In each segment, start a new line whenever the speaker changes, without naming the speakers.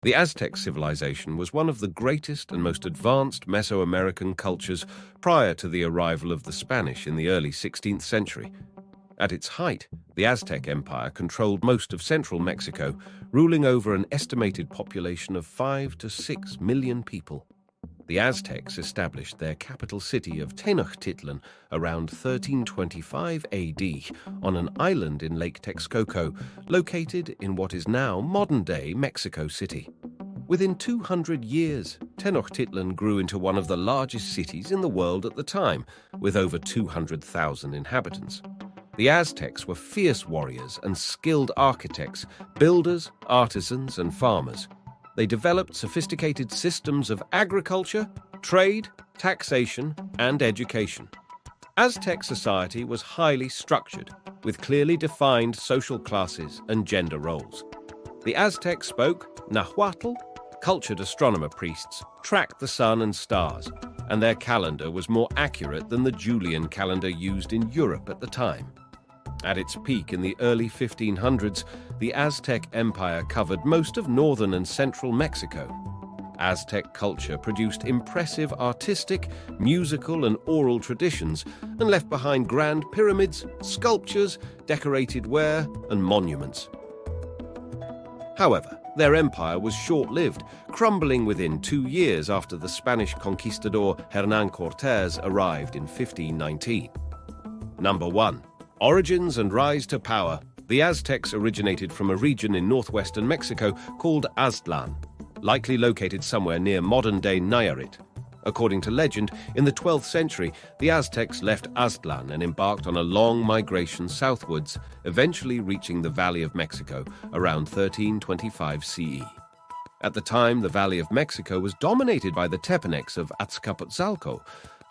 The Aztec civilization was one of the greatest and most advanced Mesoamerican cultures prior to the arrival of the Spanish in the early 16th century. At its height, the Aztec Empire controlled most of central Mexico, ruling over an estimated population of 5 to 6 million people. The Aztecs established their capital city of Tenochtitlan around 1325 AD on an island in Lake Texcoco, located in what is now modern-day Mexico City. Within 200 years, Tenochtitlan grew into one of the largest cities in the world at the time, with over 200,000 inhabitants. The Aztecs were fierce warriors and skilled architects, builders, artisans, and farmers. They developed sophisticated systems of agriculture, trade, taxation, and education. Aztec society was highly structured, with clearly defined social classes and gender roles. The Aztecs spoke Nahuatl, cultured astronomer priests tracked the sun and stars, and their calendar was more accurate than the Julian calendar used in Europe at the time. At its peak in the early 1500s, the Aztec Empire covered most of northern and central Mexico. Aztec culture produced impressive artistic, musical, and oral traditions and left behind grand pyramids, sculptures, decorated ware, and monuments. However, their empire was short-lived, crumbling within 2 years after the Spanish conquistador Hernán Cortés arrived in 1519. Number 1. Origins and rise to power. The Aztecs originated from a region in northwestern Mexico called Aztlán, likely located somewhere near modern-day Nayarit. According to legend, in the 12th century, the Aztecs left Aztlán and embarked on a long migration southwards, eventually reaching the Valley of Mexico around 1325 CE. At the time, the Valley of Mexico was dominated by the Tepanecs of Azcapotzalco.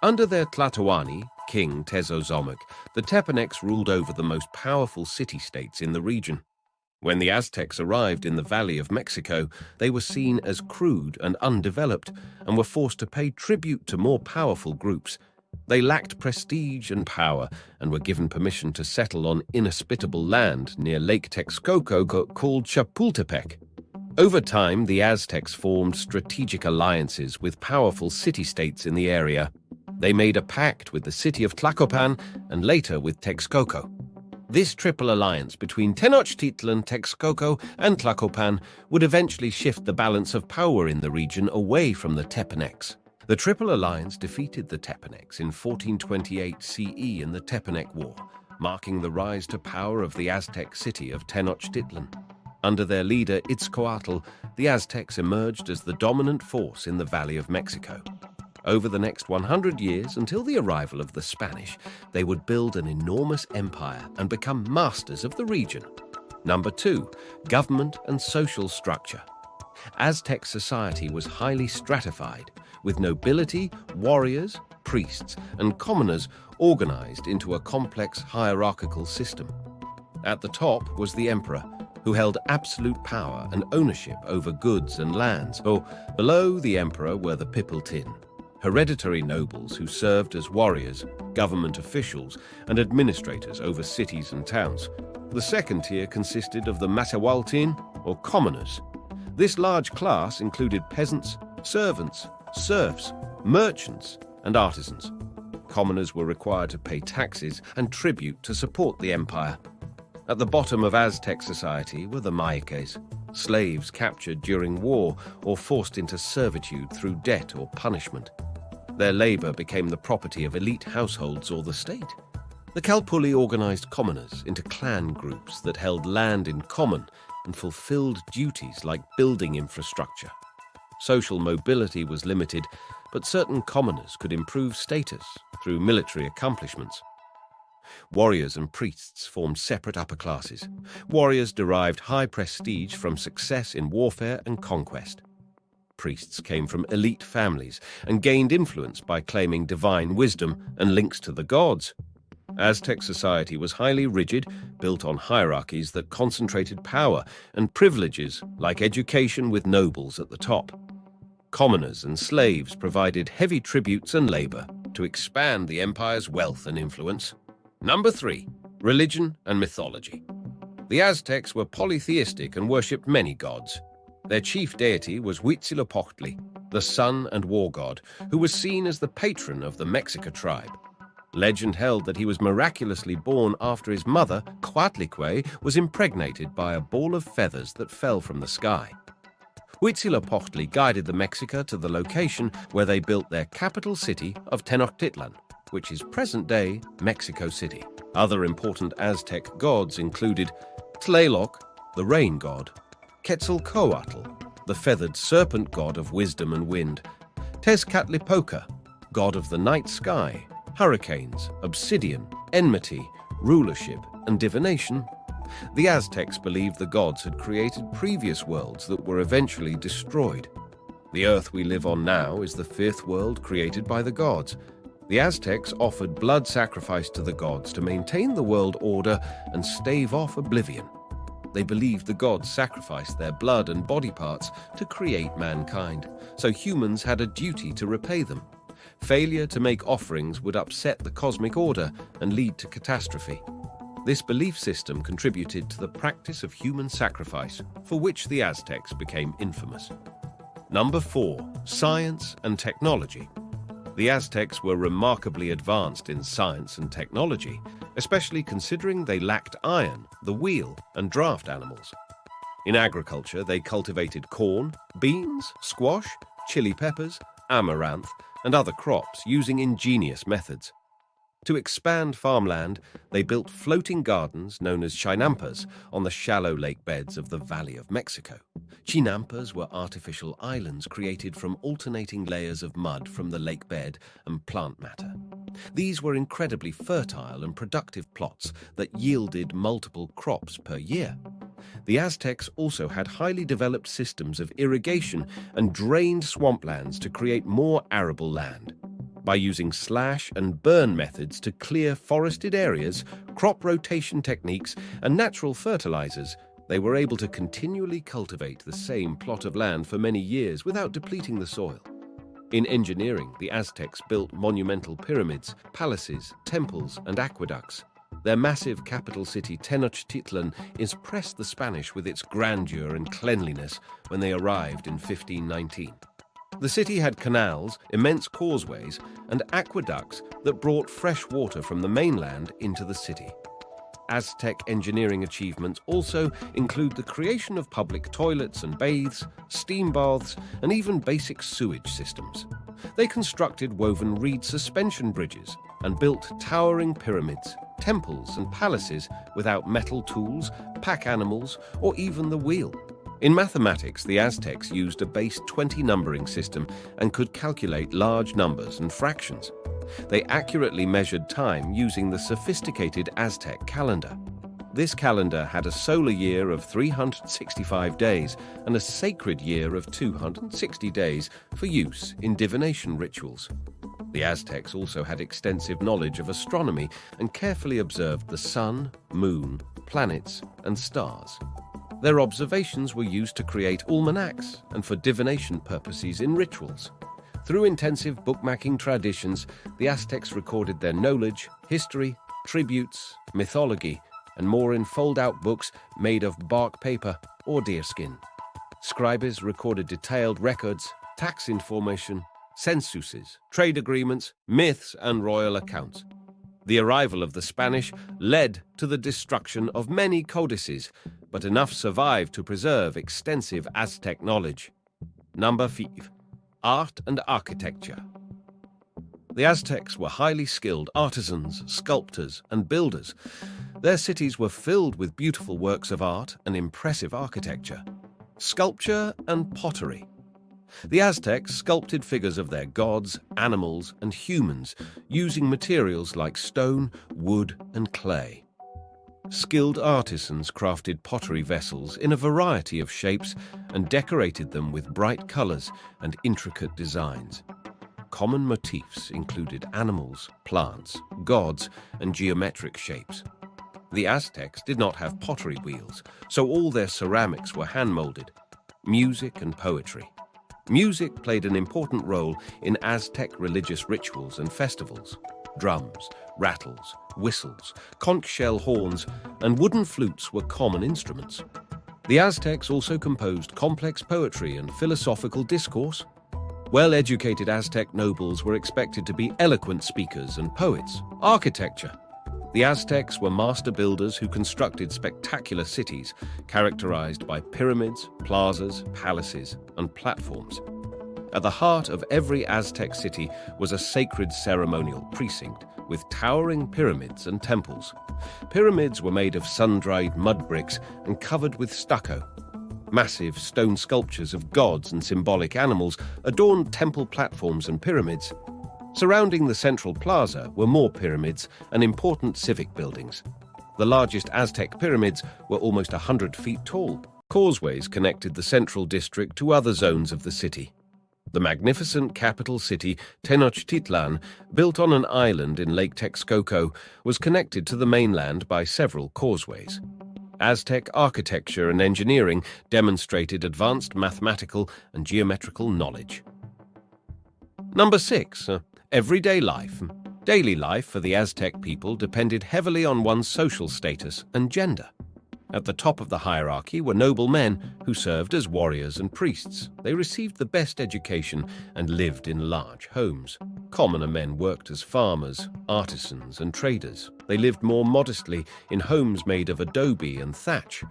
Under their Tlatoani, King Tezozomoc, the Tepanecs ruled over the most powerful city-states in the region. When the Aztecs arrived in the Valley of Mexico, they were seen as crude and undeveloped and were forced to pay tribute to more powerful groups. They lacked prestige and power and were given permission to settle on inhospitable land near Lake Texcoco called Chapultepec. Over time, the Aztecs formed strategic alliances with powerful city-states in the area. They made a pact with the city of Tlacopan and later with Texcoco. This triple alliance between Tenochtitlan, Texcoco, and Tlacopan would eventually shift the balance of power in the region away from the Tepanecs. The Triple Alliance defeated the Tepanecs in 1428 CE in the Tepanec War, marking the rise to power of the Aztec city of Tenochtitlan. Under their leader Itzcoatl, the Aztecs emerged as the dominant force in the Valley of Mexico. Over the next 100 years, until the arrival of the Spanish, they would build an enormous empire and become masters of the region. Number 2. Government and social structure. Aztec society was highly stratified, with nobility, warriors, priests, and commoners organized into a complex hierarchical system. At the top was the emperor, who held absolute power and ownership over goods and lands, while below the emperor were the pipiltin, hereditary nobles who served as warriors, government officials, and administrators over cities and towns. The second tier consisted of the Matehualtin, or commoners. This large class included peasants, servants, serfs, merchants, and artisans. Commoners were required to pay taxes and tribute to support the empire. At the bottom of Aztec society were the Mayques, slaves captured during war or forced into servitude through debt or punishment. Their labor became the property of elite households or the state. The Calpulli organized commoners into clan groups that held land in common and fulfilled duties like building infrastructure. Social mobility was limited, but certain commoners could improve status through military accomplishments. Warriors and priests formed separate upper classes. Warriors derived high prestige from success in warfare and conquest. Priests came from elite families and gained influence by claiming divine wisdom and links to the gods. Aztec society was highly rigid, built on hierarchies that concentrated power and privileges like education with nobles at the top. Commoners and slaves provided heavy tributes and labor to expand the empire's wealth and influence. Number 3. Religion and mythology. The Aztecs were polytheistic and worshipped many gods. Their chief deity was Huitzilopochtli, the sun and war god, who was seen as the patron of the Mexica tribe. Legend held that he was miraculously born after his mother, Coatlicue, was impregnated by a ball of feathers that fell from the sky. Huitzilopochtli guided the Mexica to the location where they built their capital city of Tenochtitlan, which is present-day Mexico City. Other important Aztec gods included Tlaloc, the rain god, Quetzalcoatl, the feathered serpent god of wisdom and wind, Tezcatlipoca, god of the night sky, hurricanes, obsidian, enmity, rulership, and divination. The Aztecs believed the gods had created previous worlds that were eventually destroyed. The earth we live on now is the fifth world created by the gods. The Aztecs offered blood sacrifice to the gods to maintain the world order and stave off oblivion. They believed the gods sacrificed their blood and body parts to create mankind, so humans had a duty to repay them. Failure to make offerings would upset the cosmic order and lead to catastrophe. This belief system contributed to the practice of human sacrifice, for which the Aztecs became infamous. Number 4. Science and technology. The Aztecs were remarkably advanced in science and technology, especially considering they lacked iron, the wheel, and draft animals. In agriculture, they cultivated corn, beans, squash, chili peppers, amaranth, and other crops using ingenious methods. To expand farmland, they built floating gardens known as chinampas on the shallow lake beds of the Valley of Mexico. Chinampas were artificial islands created from alternating layers of mud from the lake bed and plant matter. These were incredibly fertile and productive plots that yielded multiple crops per year. The Aztecs also had highly developed systems of irrigation and drained swamplands to create more arable land. By using slash and burn methods to clear forested areas, crop rotation techniques, and natural fertilizers, they were able to continually cultivate the same plot of land for many years without depleting the soil. In engineering, the Aztecs built monumental pyramids, palaces, temples, and aqueducts. Their massive capital city Tenochtitlan impressed the Spanish with its grandeur and cleanliness when they arrived in 1519. The city had canals, immense causeways, and aqueducts that brought fresh water from the mainland into the city. Aztec engineering achievements also include the creation of public toilets and baths, steam baths, and even basic sewage systems. They constructed woven reed suspension bridges and built towering pyramids, temples, and palaces without metal tools, pack animals, or even the wheel. In mathematics, the Aztecs used a base 20 numbering system and could calculate large numbers and fractions. They accurately measured time using the sophisticated Aztec calendar. This calendar had a solar year of 365 days and a sacred year of 260 days for use in divination rituals. The Aztecs also had extensive knowledge of astronomy and carefully observed the sun, moon, planets, and stars. Their observations were used to create almanacs and for divination purposes in rituals. Through intensive bookmarking traditions, the Aztecs recorded their knowledge, history, tributes, mythology, and more in fold-out books made of bark paper or deerskin. Scribes recorded detailed records, tax information, censuses, trade agreements, myths, and royal accounts. The arrival of the Spanish led to the destruction of many codices, but enough survived to preserve extensive Aztec knowledge. Number 5. Art and architecture. The Aztecs were highly skilled artisans, sculptors, and builders. Their cities were filled with beautiful works of art and impressive architecture. Sculpture and pottery. The Aztecs sculpted figures of their gods, animals, and humans using materials like stone, wood, and clay. Skilled artisans crafted pottery vessels in a variety of shapes and decorated them with bright colors and intricate designs. Common motifs included animals, plants, gods, and geometric shapes. The Aztecs did not have pottery wheels, so all their ceramics were hand-molded. Music and poetry. Music played an important role in Aztec religious rituals and festivals. Drums, rattles, whistles, conch shell horns, and wooden flutes were common instruments. The Aztecs also composed complex poetry and philosophical discourse. Well-educated Aztec nobles were expected to be eloquent speakers and poets. Architecture. The Aztecs were master builders who constructed spectacular cities characterized by pyramids, plazas, palaces, and platforms. At the heart of every Aztec city was a sacred ceremonial precinct with towering pyramids and temples. Pyramids were made of sun-dried mud bricks and covered with stucco. Massive stone sculptures of gods and symbolic animals adorned temple platforms and pyramids. Surrounding the central plaza were more pyramids and important civic buildings. The largest Aztec pyramids were almost 100 feet tall. Causeways connected the central district to other zones of the city. The magnificent capital city, Tenochtitlan, built on an island in Lake Texcoco, was connected to the mainland by several causeways. Aztec architecture and engineering demonstrated advanced mathematical and geometrical knowledge. Number 6. Everyday life. Daily life for the Aztec people depended heavily on one's social status and gender. At the top of the hierarchy were noble men who served as warriors and priests. They received the best education and lived in large homes. Commoner men worked as farmers, artisans, and traders. They lived more modestly in homes made of adobe and thatch.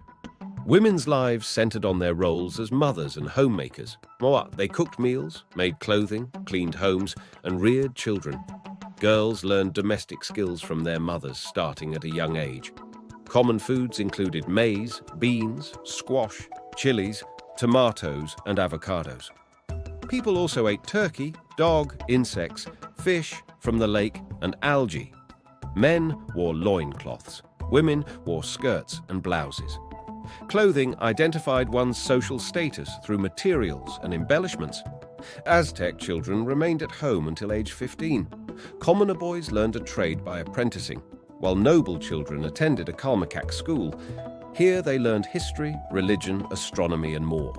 Women's lives centered on their roles as mothers and homemakers. They cooked meals, made clothing, cleaned homes, and reared children. Girls learned domestic skills from their mothers starting at a young age. Common foods included maize, beans, squash, chilies, tomatoes, and avocados. People also ate turkey, dog, insects, fish from the lake, and algae. Men wore loincloths. Women wore skirts and blouses. Clothing identified one's social status through materials and embellishments. Aztec children remained at home until age 15. Commoner boys learned a trade by apprenticing, while noble children attended a Kalmakak school. Here they learned history, religion, astronomy, and more.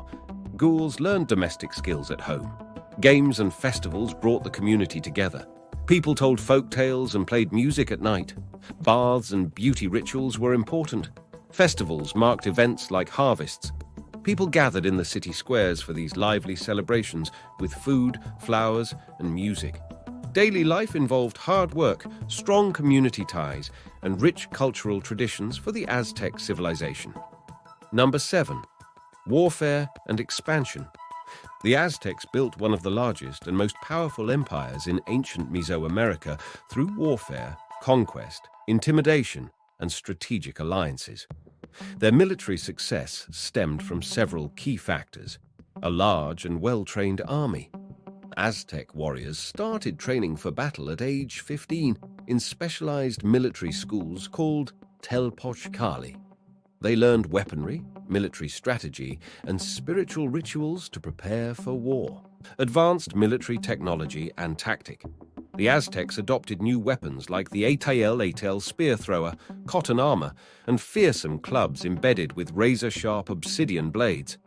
Ghouls learned domestic skills at home. Games and festivals brought the community together. People told folk tales and played music at night. Baths and beauty rituals were important. Festivals marked events like harvests. People gathered in the city squares for these lively celebrations with food, flowers, and music. Daily life involved hard work, strong community ties, and rich cultural traditions for the Aztec civilization. Number 7. Warfare and expansion. The Aztecs built one of the largest and most powerful empires in ancient Mesoamerica through warfare, conquest, intimidation, and strategic alliances. Their military success stemmed from several key factors: a large and well-trained army. Aztec warriors started training for battle at age 15 in specialized military schools called Telpochcali. They learned weaponry, military strategy, and spiritual rituals to prepare for war. Advanced military technology and tactic. The Aztecs adopted new weapons like the Atayal spear thrower, cotton armor, and fearsome clubs embedded with razor-sharp obsidian blades.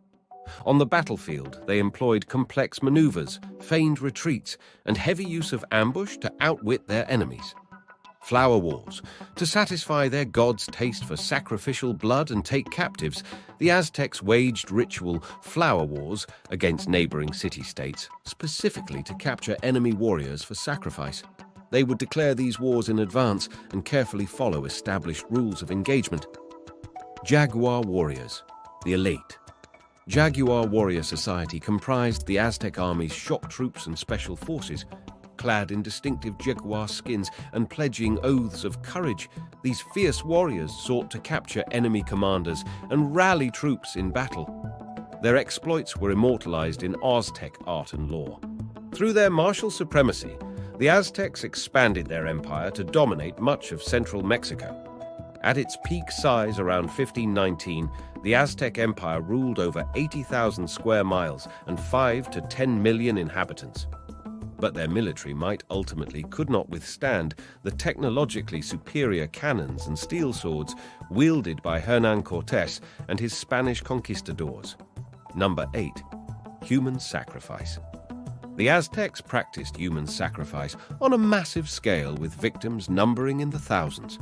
On the battlefield, they employed complex maneuvers, feigned retreats, and heavy use of ambush to outwit their enemies. Flower wars. To satisfy their gods' taste for sacrificial blood and take captives, the Aztecs waged ritual flower wars against neighboring city-states, specifically to capture enemy warriors for sacrifice. They would declare these wars in advance and carefully follow established rules of engagement. Jaguar warriors, the elite. Jaguar warrior society comprised the Aztec army's shock troops and special forces. Clad in distinctive jaguar skins and pledging oaths of courage, these fierce warriors sought to capture enemy commanders and rally troops in battle. Their exploits were immortalized in Aztec art and lore. Through their martial supremacy, the Aztecs expanded their empire to dominate much of central Mexico. At its peak size around 1519, the Aztec Empire ruled over 80,000 square miles and 5 to 10 million inhabitants. But their military might ultimately could not withstand the technologically superior cannons and steel swords wielded by Hernán Cortés and his Spanish conquistadors. Number 8. Human sacrifice. The Aztecs practiced human sacrifice on a massive scale with victims numbering in the thousands.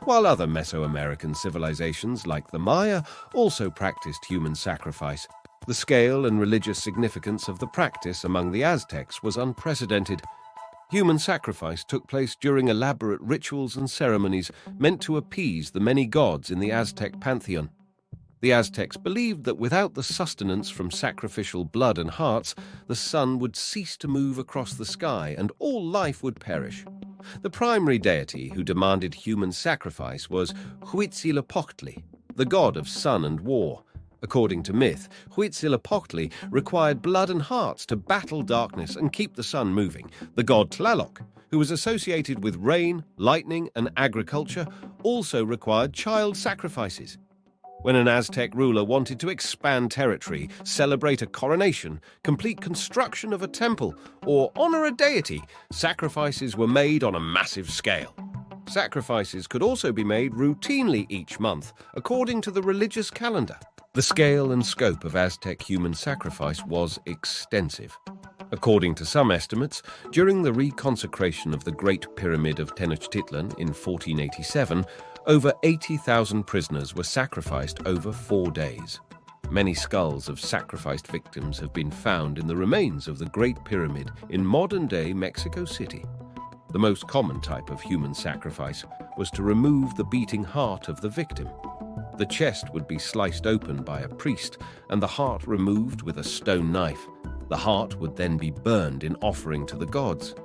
while other Mesoamerican civilizations like the Maya also practiced human sacrifice. The scale and religious significance of the practice among the Aztecs was unprecedented. Human sacrifice took place during elaborate rituals and ceremonies meant to appease the many gods in the Aztec pantheon. The Aztecs believed that without the sustenance from sacrificial blood and hearts, the sun would cease to move across the sky and all life would perish. The primary deity who demanded human sacrifice was Huitzilopochtli, the god of sun and war. According to myth, Huitzilopochtli required blood and hearts to battle darkness and keep the sun moving. The god Tlaloc, who was associated with rain, lightning, and agriculture, also required child sacrifices. When an Aztec ruler wanted to expand territory, celebrate a coronation, complete construction of a temple, or honor a deity, sacrifices were made on a massive scale. Sacrifices could also be made routinely each month, according to the religious calendar. The scale and scope of Aztec human sacrifice was extensive. According to some estimates, during the reconsecration of the Great Pyramid of Tenochtitlan in 1487, over 80,000 prisoners were sacrificed over 4 days. Many skulls of sacrificed victims have been found in the remains of the Great Pyramid in modern-day Mexico City. The most common type of human sacrifice was to remove the beating heart of the victim. The chest would be sliced open by a priest and the heart removed with a stone knife. The heart would then be burned in offering to the gods.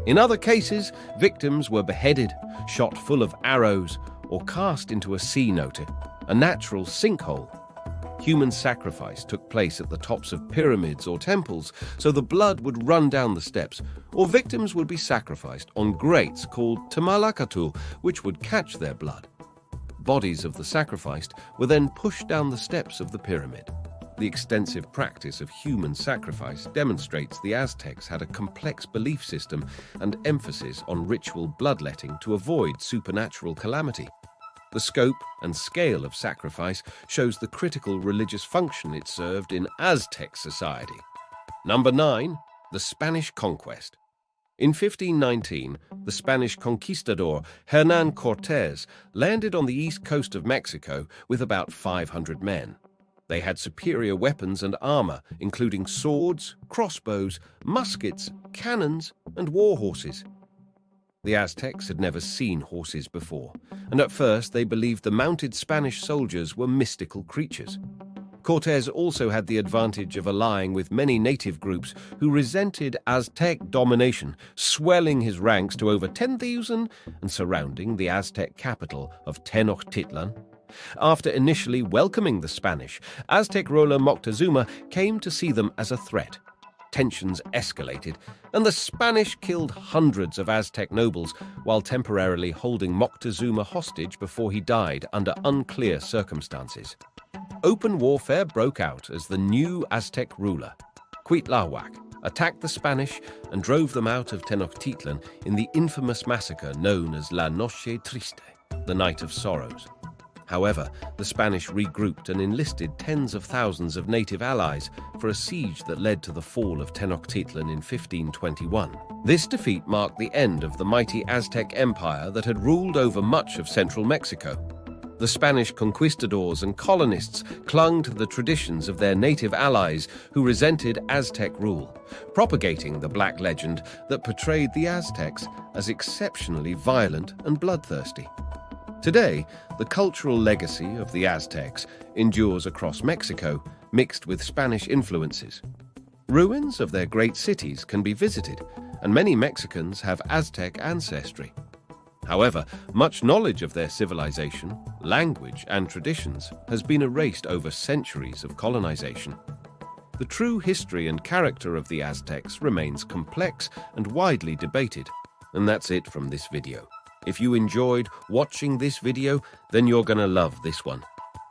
In other cases, victims were beheaded, shot full of arrows, or cast into a cenote, a natural sinkhole. Human sacrifice took place at the tops of pyramids or temples, so the blood would run down the steps, or victims would be sacrificed on grates called tamalacatu, which would catch their blood. Bodies of the sacrificed were then pushed down the steps of the pyramid. The extensive practice of human sacrifice demonstrates the Aztecs had a complex belief system and emphasis on ritual bloodletting to avoid supernatural calamity. The scope and scale of sacrifice shows the critical religious function it served in Aztec society. Number 9. The Spanish Conquest. In 1519, the Spanish conquistador Hernán Cortés landed on the east coast of Mexico with about 500 men. They had superior weapons and armor, including swords, crossbows, muskets, cannons, and war horses. The Aztecs had never seen horses before, and at first they believed the mounted Spanish soldiers were mystical creatures. Cortés also had the advantage of allying with many native groups who resented Aztec domination, swelling his ranks to over 10,000 and surrounding the Aztec capital of Tenochtitlan. After initially welcoming the Spanish, Aztec ruler Moctezuma came to see them as a threat. Tensions escalated, and the Spanish killed hundreds of Aztec nobles while temporarily holding Moctezuma hostage before he died under unclear circumstances. Open warfare broke out as the new Aztec ruler, Cuitlahuac, attacked the Spanish and drove them out of Tenochtitlan in the infamous massacre known as La Noche Triste, the Night of Sorrows. However, the Spanish regrouped and enlisted tens of thousands of native allies for a siege that led to the fall of Tenochtitlan in 1521. This defeat marked the end of the mighty Aztec Empire that had ruled over much of central Mexico. The Spanish conquistadors and colonists clung to the traditions of their native allies who resented Aztec rule, propagating the black legend that portrayed the Aztecs as exceptionally violent and bloodthirsty. Today, the cultural legacy of the Aztecs endures across Mexico, mixed with Spanish influences. Ruins of their great cities can be visited, and many Mexicans have Aztec ancestry. However, much knowledge of their civilization, language, and traditions has been erased over centuries of colonization. The true history and character of the Aztecs remains complex and widely debated. And that's it from this video. If you enjoyed watching this video, then you're gonna love this one.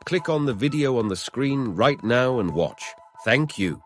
Click on the video on the screen right now and watch. Thank you.